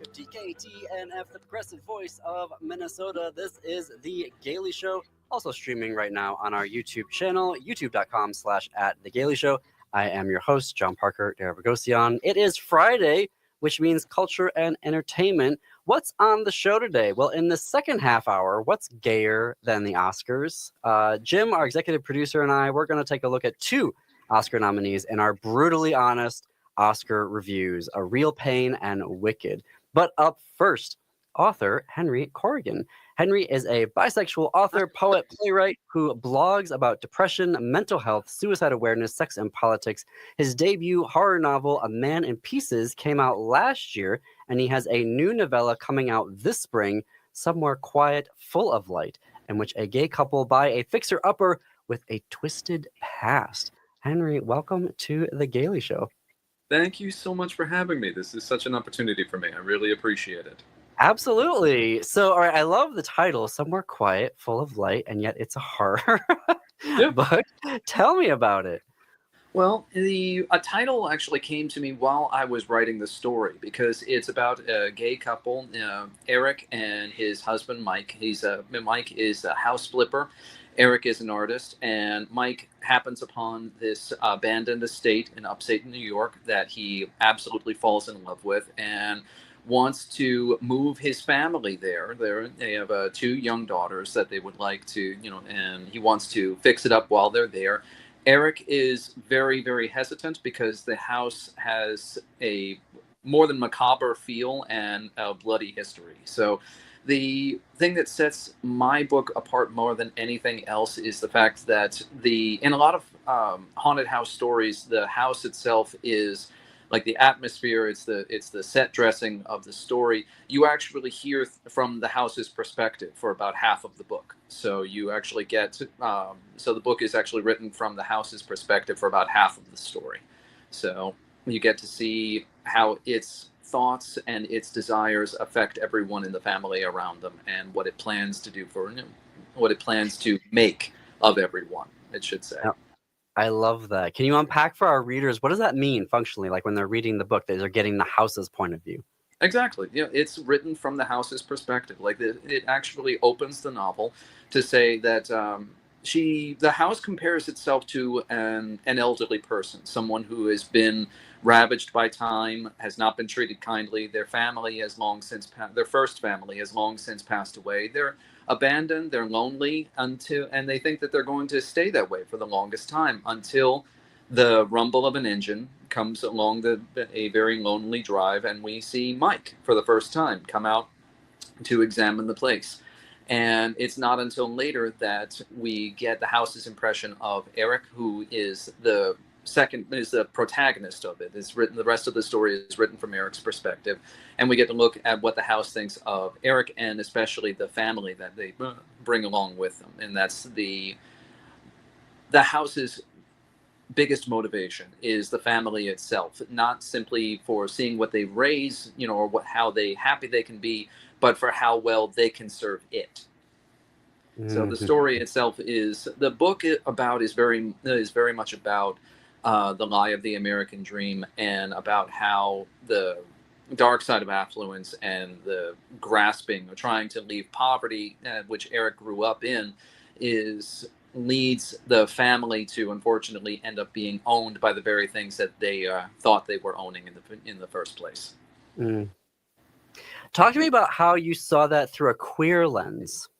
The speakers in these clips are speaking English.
WDKTNF, the progressive voice of Minnesota. This is The Gailey Show, also streaming right now on our YouTube channel, youtube.com/at The Gailey Show. I am your host, John Parker Derevagosian. It is Friday, which means culture and entertainment. What's on the show today? Well, in the second half hour, what's gayer than the Oscars? Jim, our executive producer, and I, we're going to take a look at two Oscar nominees in our brutally honest Oscar reviews, A Real Pain and Wicked. But up first, author Henry Corrigan. Henry is a bisexual author, poet, playwright who blogs about depression, mental health, suicide awareness, sex, and politics. His debut horror novel, A Man in Pieces, came out last year, and he has a new novella coming out this spring, Somewhere Quiet, Full of Light, in which a gay couple buy a fixer-upper with a twisted past. Henry, welcome to The Gailey Show. Thank you so much for having me. This is such an opportunity for me. I really appreciate it. Absolutely. So, all right, I love the title, Somewhere Quiet, Full of Light, and yet it's a horror book. Tell me about it. Well, a title actually came to me while I was writing the story because it's about a gay couple, Eric and his husband, Mike. Mike is a house flipper. Eric is an artist, and Mike happens upon this abandoned estate in upstate New York that he absolutely falls in love with and wants to move his family there. They have two young daughters that they would like to, and he wants to fix it up while they're there. Eric is very, very hesitant because the house has a more than macabre feel and a bloody history. So the thing that sets my book apart more than anything else is the fact that in a lot of haunted house stories, the house itself is like the atmosphere. It's the set dressing of the story. You actually hear from the house's perspective for about half of the book. So you actually get so the book is actually written from the house's perspective for about half of the story. So you get to see how its thoughts and its desires affect everyone in the family around them and what it plans to do what it plans to make of everyone, it should say. I love that. Can you unpack for our readers, what does that mean functionally, like when they're reading the book, that they're getting the house's point of view? Exactly. It's written from the house's perspective. Like it actually opens the novel to say that the house compares itself to an elderly person, someone who has been ravaged by time, has not been treated kindly. Their family has long since their first family has long since passed away. They're abandoned, they're lonely and they think that they're going to stay that way for the longest time until the rumble of an engine comes along a very lonely drive, and we see Mike for the first time come out to examine the place. And it's not until later that we get the house's impression of Eric, who is the protagonist of it. The rest of the story is written from Eric's perspective, and we get to look at what the house thinks of Eric and especially the family that they bring along with them. And that's the house's biggest motivation is the family itself, not simply for seeing what they raise, or how happy they can be, but for how well they can serve it. So the story itself is very much about the lie of the American dream and about how the dark side of affluence and the grasping or trying to leave poverty, which Eric grew up in, leads the family to unfortunately end up being owned by the very things that they thought they were owning in the first place. Talk to me about how you saw that through a queer lens.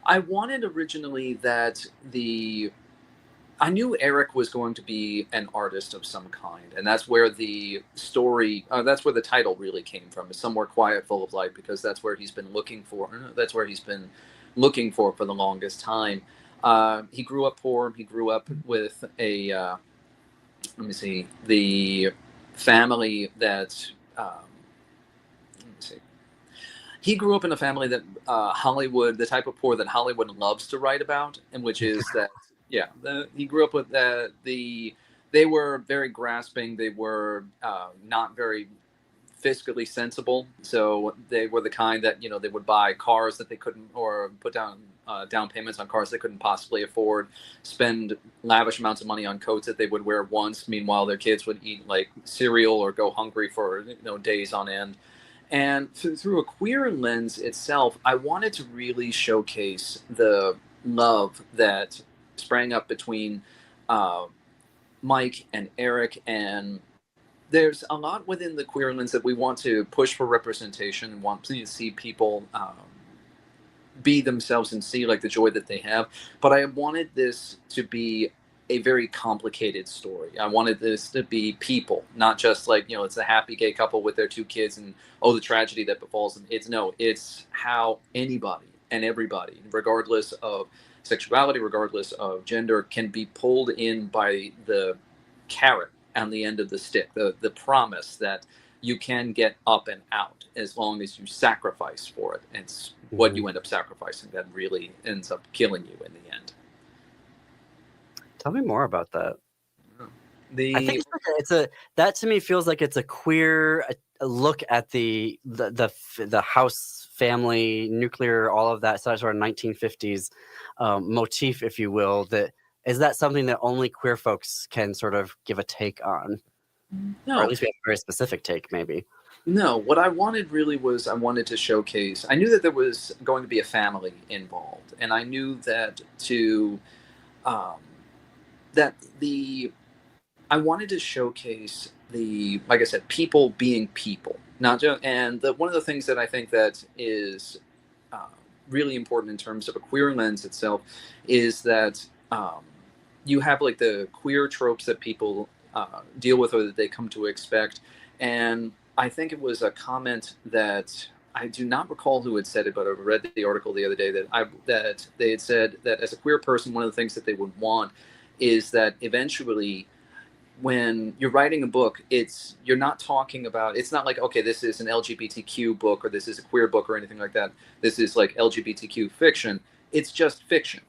I wanted originally that I knew Eric was going to be an artist of some kind, and that's where the story, that's where the title really came from, is Somewhere Quiet, Full of Light, because that's where he's been looking for. That's where he's been looking for the longest time. He grew up poor. He grew up with the family that. He grew up in a family that Hollywood, the type of poor that Hollywood loves to write about, and which is that, he grew up with they were very grasping. They were not very fiscally sensible. So they were the kind that, they would buy cars that they couldn't, or put down payments on cars they couldn't possibly afford, spend lavish amounts of money on coats that they would wear once. Meanwhile, their kids would eat like cereal or go hungry for days on end. And through a queer lens itself, I wanted to really showcase the love that sprang up between uh, Mike and Eric. And there's a lot within the queer lens that we want to push for representation and want to see people be themselves and see like the joy that they have. But I wanted this to be a very complicated story. I wanted this to be people, not just like, it's a happy gay couple with their two kids and the tragedy that befalls them. It's how anybody and everybody, regardless of sexuality, regardless of gender, can be pulled in by the carrot on the end of the stick, the promise that you can get up and out as long as you sacrifice for it. It's what you end up sacrificing that really ends up killing you in the end. Tell me more about that. I think that to me feels like it's a queer look at the house family nuclear, all of that sort of 1950s motif, if you will. Is that something that only queer folks can sort of give a take on? No. Or at least we have a very specific take, maybe. No, what I wanted really was I wanted to showcase. I knew that there was going to be a family involved, and I knew that I wanted to showcase like I said, people being people, not just. And one of the things that I think that is really important in terms of a queer lens itself is that you have like the queer tropes that people deal with or that they come to expect. And I think it was a comment that I do not recall who had said it, but I read the article the other day that they had said that as a queer person, one of the things that they would want is that eventually, when you're writing a book, you're not talking about, it's not like, okay, this is an LGBTQ book or this is a queer book or anything like that. This is like LGBTQ fiction. It's just fiction.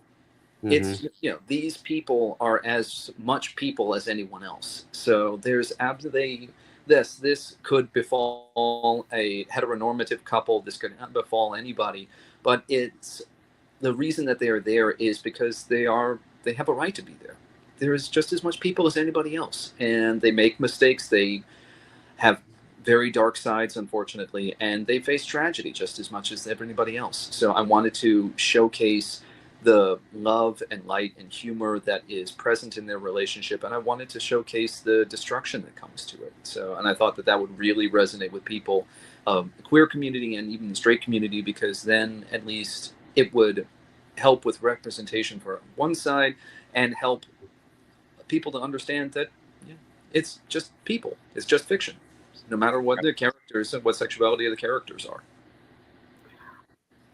It's, these people are as much people as anyone else. So there's absolutely this could befall a heteronormative couple. This could not befall anybody, but it's the reason that they are there is because they have a right to be there. There's just as much people as anybody else, and they make mistakes. They have very dark sides, unfortunately, and they face tragedy just as much as everybody else. So I wanted to showcase the love and light and humor that is present in their relationship, and I wanted to showcase the destruction that comes to it. So, and I thought that would really resonate with people, the queer community and even the straight community, because then at least it would help with representation for one side and help people to understand that it's just people. It's just fiction, no matter what the characters and what sexuality of the characters are.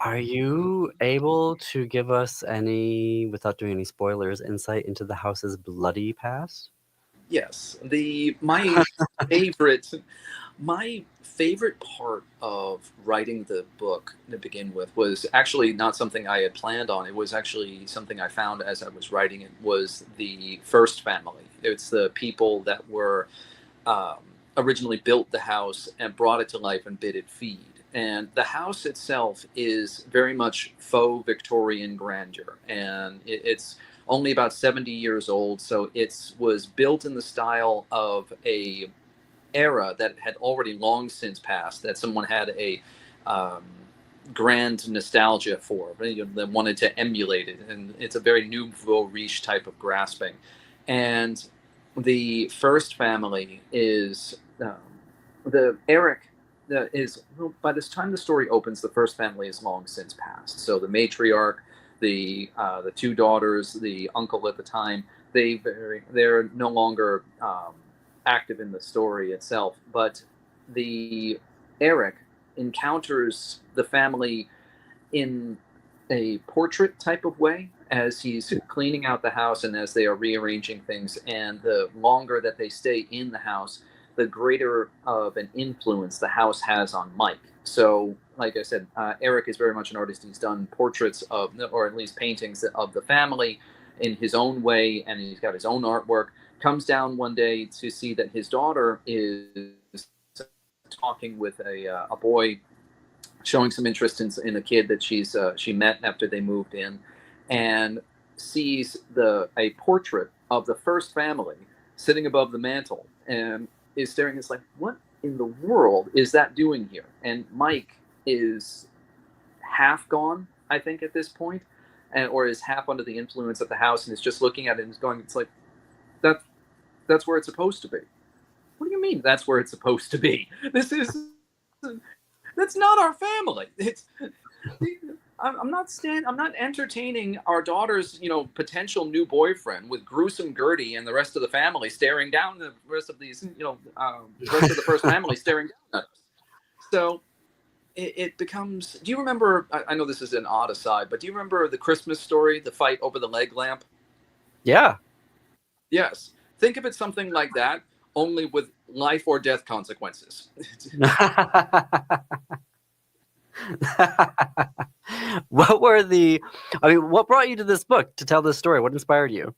Are you able to give us any, without doing any spoilers, insight into the house's bloody past? Yes. My favorite part of writing the book to begin with was actually not something I had planned on. It was actually something I found as I was writing it, was the first family. It's the people that were originally built the house and brought it to life and bid it feed. And the house itself is very much faux Victorian grandeur, and it's only about 70 years old. So it was built in the style of a era that had already long since passed, that someone had a grand nostalgia for, that wanted to emulate it. And it's a very nouveau riche type of grasping. And the first family is Eric. By this time the story opens, the first family is long since passed. So the matriarch, the two daughters, the uncle at the time, they're no longer active in the story itself. But Eric encounters the family in a portrait type of way as he's cleaning out the house and as they are rearranging things. And the longer that they stay in the house, the greater of an influence the house has on Mike. So, like I said, Eric is very much an artist. He's done portraits of, or at least paintings of the family in his own way, and he's got his own artwork. Comes down one day to see that his daughter is talking with a boy, showing some interest in a kid that she met after they moved in, and sees a portrait of the first family sitting above the mantle, and is staring. It's like, what in the world is that doing here? And Mike is half gone, I think, at this point, or is half under the influence of the house, and is just looking at it and is going, "It's like that. That's where it's supposed to be." What do you mean? That's where it's supposed to be? This is that's not our family. It's I'm not entertaining our daughter's potential new boyfriend with gruesome Gertie and the rest of the family staring down, the rest of these the rest of the first family staring down at us. So it becomes. Do you remember? I know this is an odd aside, but do you remember the Christmas Story, the fight over the leg lamp? Yeah. Yes. Think of it something like that, only with life or death consequences. What brought you to this book to tell this story? What inspired you?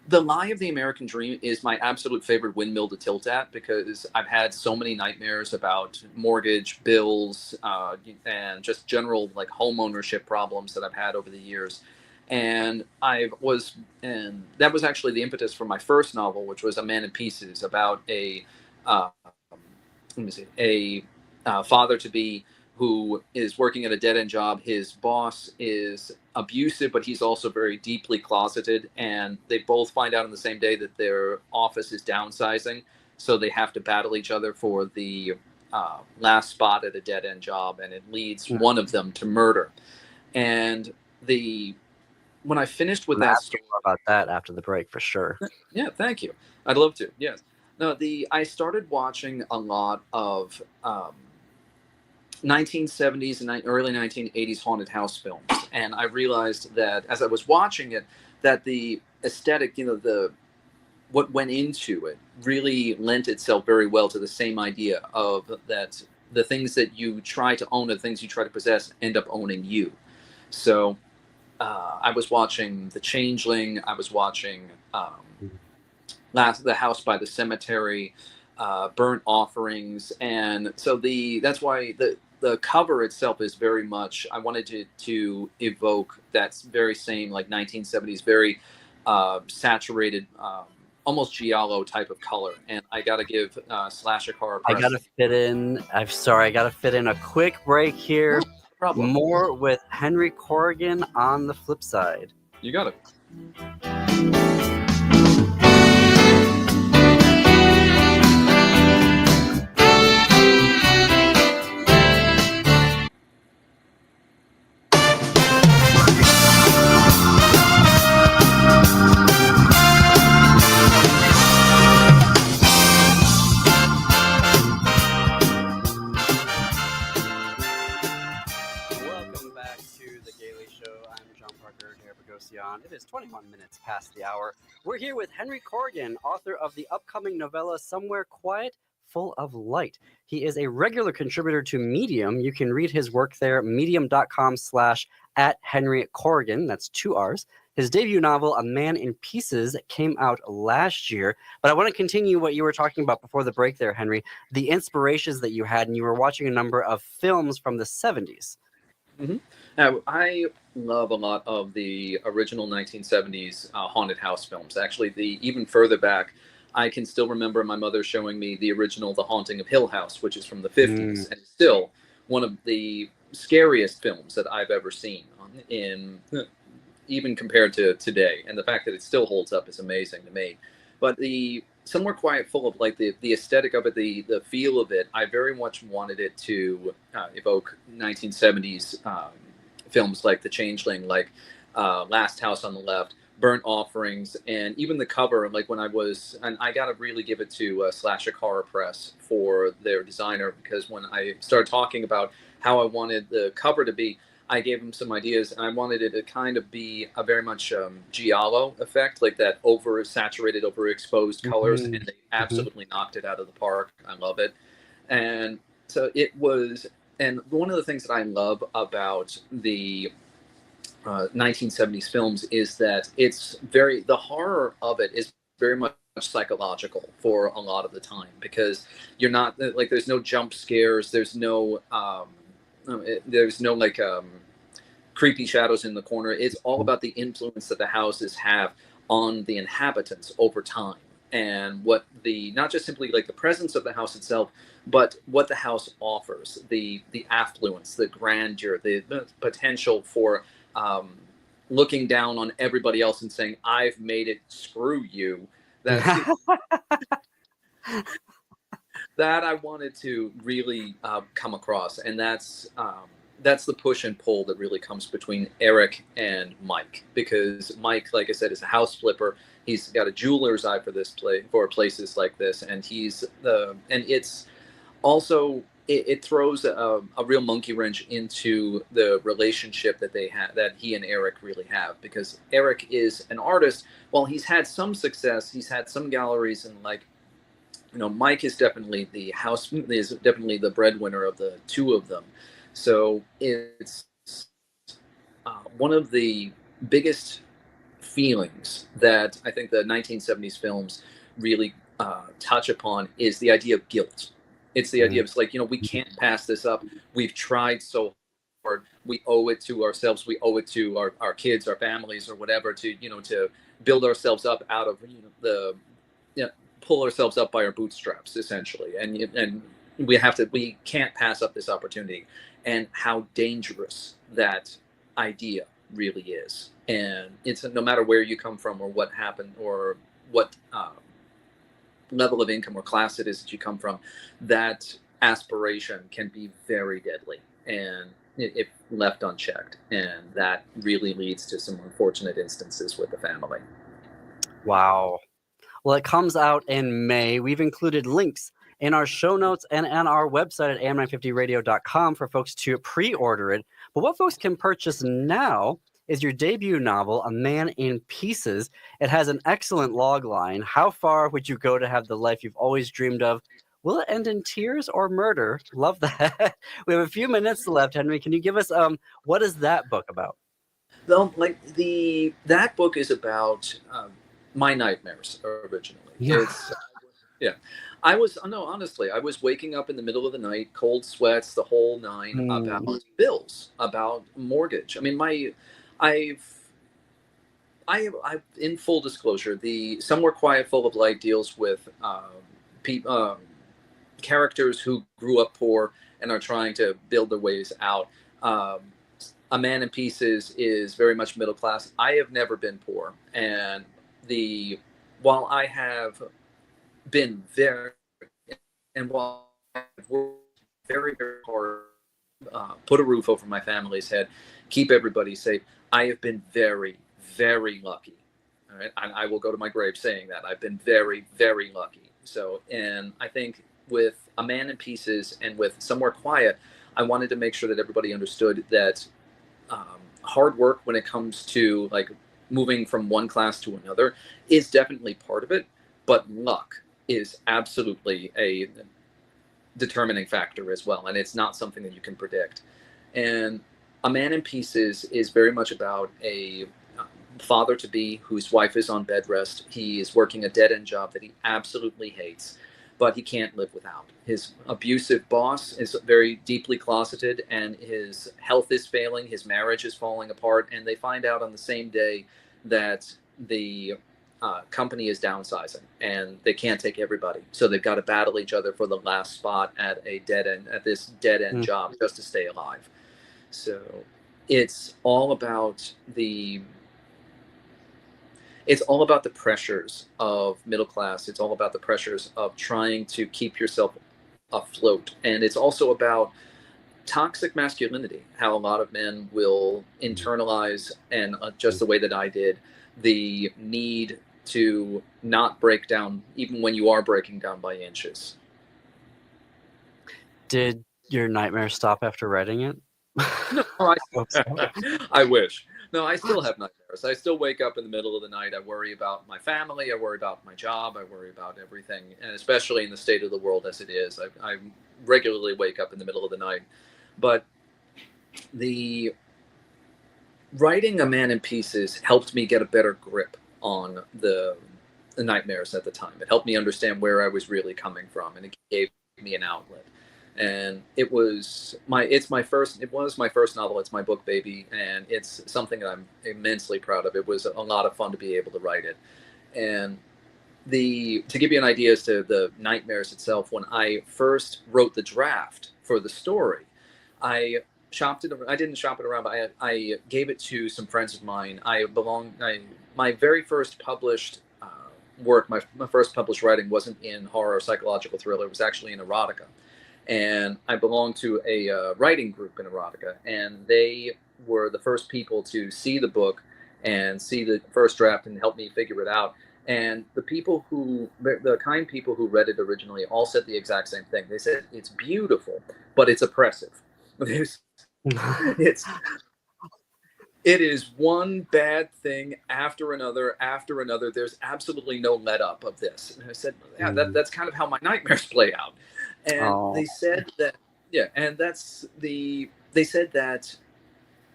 The Lie of the American Dream is my absolute favorite windmill to tilt at, because I've had so many nightmares about mortgage bills and just general like home ownership problems that I've had over the years. And that was actually the impetus for my first novel, which was A Man in Pieces, about a father to be who is working at a dead-end job. His boss is abusive, but he's also very deeply closeted, and they both find out on the same day that their office is downsizing, so they have to battle each other for the last spot at a dead-end job, and it leads one of them to murder. And when I finished with that story, more about that after the break for sure. Yeah, thank you. I'd love to. Yes. No, I started watching a lot of 1970s and early 1980s haunted house films, and I realized that as I was watching it, that the aesthetic, what went into it, really lent itself very well to the same idea of that the things that you try to own, the things you try to possess, end up owning you. So I was watching The Changeling. I was watching The House by the Cemetery, Burnt Offerings, and so that's why the cover itself is very much. I wanted to evoke that very same like 1970s, very saturated, almost giallo type of color. And I got to give Slasher Horror Press. I got to fit in a quick break here. Problem. More with Henry Corrigan on the flip side. You got it. It is 21 minutes past the hour. We're here with Henry Corrigan, author of the upcoming novella Somewhere Quiet, Full of Light. He is a regular contributor to Medium. You can read his work there, medium.com/@HenryCorrigan. That's 2 R's. His debut novel, A Man in Pieces, came out last year. But I want to continue what you were talking about before the break there, Henry, the inspirations that you had, and you were watching a number of films from the 70s. Mm-hmm. Now, I love a lot of the original 1970s haunted house films. Actually, even further back, I can still remember my mother showing me the original The Haunting of Hill House, which is from the 50s, and still one of the scariest films that I've ever seen, even compared to today. And the fact that it still holds up is amazing to me. But the Somewhere Quiet, Full of Light, the aesthetic of it, the feel of it, I very much wanted it to evoke 1970s films like The Changeling, like Last House on the Left, Burnt Offerings, and even the cover. Like and I got to really give it to Slasher Horror Press for their designer, because when I started talking about how I wanted the cover to be, I gave him some ideas, and I wanted it to kind of be a very much giallo effect, like that over-saturated, overexposed colors, and they absolutely knocked it out of the park. I love it. And so it was, and one of the things that I love about the 1970s films is that the horror of it is very much psychological for a lot of the time, because you're not, like, there's no jump scares, there's no creepy shadows in the corner. It's all about the influence that the houses have on the inhabitants over time. and what the, not just simply like the presence of the house itself, but what the house offers, the affluence, the grandeur, the potential for looking down on everybody else and saying, I've made it, screw you. That's that I wanted to really come across, and that's the push and pull that really comes between Eric and Mike, because Mike, like I said, is a house flipper. He's got a jeweler's eye for for places like this, and it's also it throws a real monkey wrench into the relationship that they have, that he and Eric really have, because Eric is an artist. While he's had some success, he's had some galleries, and like, you know, Mike is definitely the breadwinner of the two of them. So it's one of the biggest feelings that I think the 1970s films really touch upon is the idea of guilt. It's the idea of, it's like, you know, we can't pass this up. We've tried so hard. We owe it to ourselves. We owe it to our kids, our families, or whatever, to, you know, to build ourselves up out of, you know, pull ourselves up by our bootstraps, essentially. And we can't pass up this opportunity, and how dangerous that idea really is. And it's no matter where you come from, or what happened, or what level of income or class it is that you come from, that aspiration can be very deadly, and if left unchecked, and that really leads to some unfortunate instances with the family. Wow. Well, it comes out in May. We've included links in our show notes and on our website at am950radio.com for folks to pre-order it. But what folks can purchase now is your debut novel, A Man in Pieces. It has an excellent log line. How far would you go to have the life you've always dreamed of? Will it end in tears or murder? Love that. We have a few minutes left, Henry. Can you give us what is that book about? Well, like that book is about my nightmares originally. Yeah. Honestly, I was waking up in the middle of the night, cold sweats, the whole nine, about bills, about mortgage. I mean, I've in full disclosure, the Somewhere Quiet, Full of Light deals with characters who grew up poor and are trying to build their ways out. A Man in Pieces is very much middle class. I have never been poor, and while I have been while I've worked very, very hard, put a roof over my family's head, keep everybody safe, I have been very, very lucky. All right, I will go to my grave saying that I've been very, very lucky. So, and I think with A Man in Pieces and with Somewhere Quiet, I wanted to make sure that everybody understood that hard work, when it comes to like moving from one class to another, is definitely part of it, but luck is absolutely a determining factor as well, and it's not something that you can predict. And A Man in Pieces is very much about a father-to-be whose wife is on bed rest. He is working a dead-end job that he absolutely hates, but he can't live without. His abusive boss is very deeply closeted, and his health is failing, his marriage is falling apart, and they find out on the same day that the company is downsizing, and they can't take everybody. So they've got to battle each other for the last spot at this dead-end job, just to stay alive. So it's all about the pressures of middle class. It's all about the pressures of trying to keep yourself afloat. And it's also about toxic masculinity, how a lot of men will internalize, and just the way that I did, the need to not break down, even when you are breaking down by inches. Did your nightmare stop after writing it? No, I wish. No, I still have nightmares. I still wake up in the middle of the night. I worry about my family. I worry about my job. I worry about everything. And especially in the state of the world as it is, I regularly wake up in the middle of the night. But the writing A Man in Pieces helped me get a better grip on the nightmares at the time. It helped me understand where I was really coming from, and it gave me an outlet. And it was my first novel. It's my book baby, and it's something that I'm immensely proud of. It was a lot of fun to be able to write it. And to give you an idea as to the nightmares itself, when I first wrote the draft for the story, I didn't shop it around, but I gave it to some friends of mine. My very first published work, my first published writing wasn't in horror or psychological thriller. It was actually in erotica. And I belonged to a writing group in erotica, and they were the first people to see the book and see the first draft and help me figure it out. And the kind people who read it originally all said the exact same thing. They said it's beautiful, but it's oppressive. It is one bad thing after another, after another. There's absolutely no let up of this. And I said, yeah, that's kind of how my nightmares play out. And they said that, they said that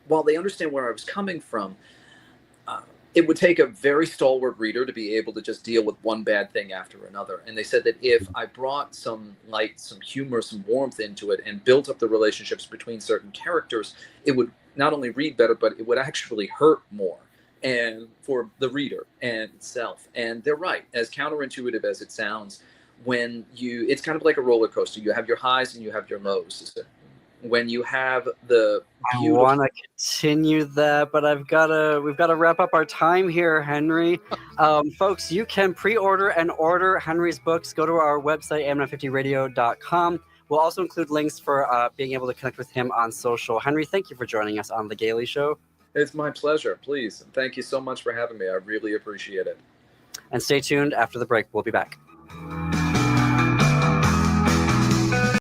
while they understand where I was coming from, it would take a very stalwart reader to be able to just deal with one bad thing after another. And they said that if I brought some light, some humor, some warmth into it and built up the relationships between certain characters, it would not only read better, but it would actually hurt more and for the reader and itself. And they're right. As counterintuitive as it sounds, it's kind of like a roller coaster. You have your highs and you have your lows. When you have the beautiful... I want to continue that, but we've got to wrap up our time here, Henry. Folks, you can pre-order and order Henry's books. Go to our website, am950radio.com. We'll also include links for being able to connect with him on social. Henry, thank you for joining us on The Gaily Show. It's my pleasure. Please. Thank you so much for having me. I really appreciate it. And stay tuned after the break. We'll be back.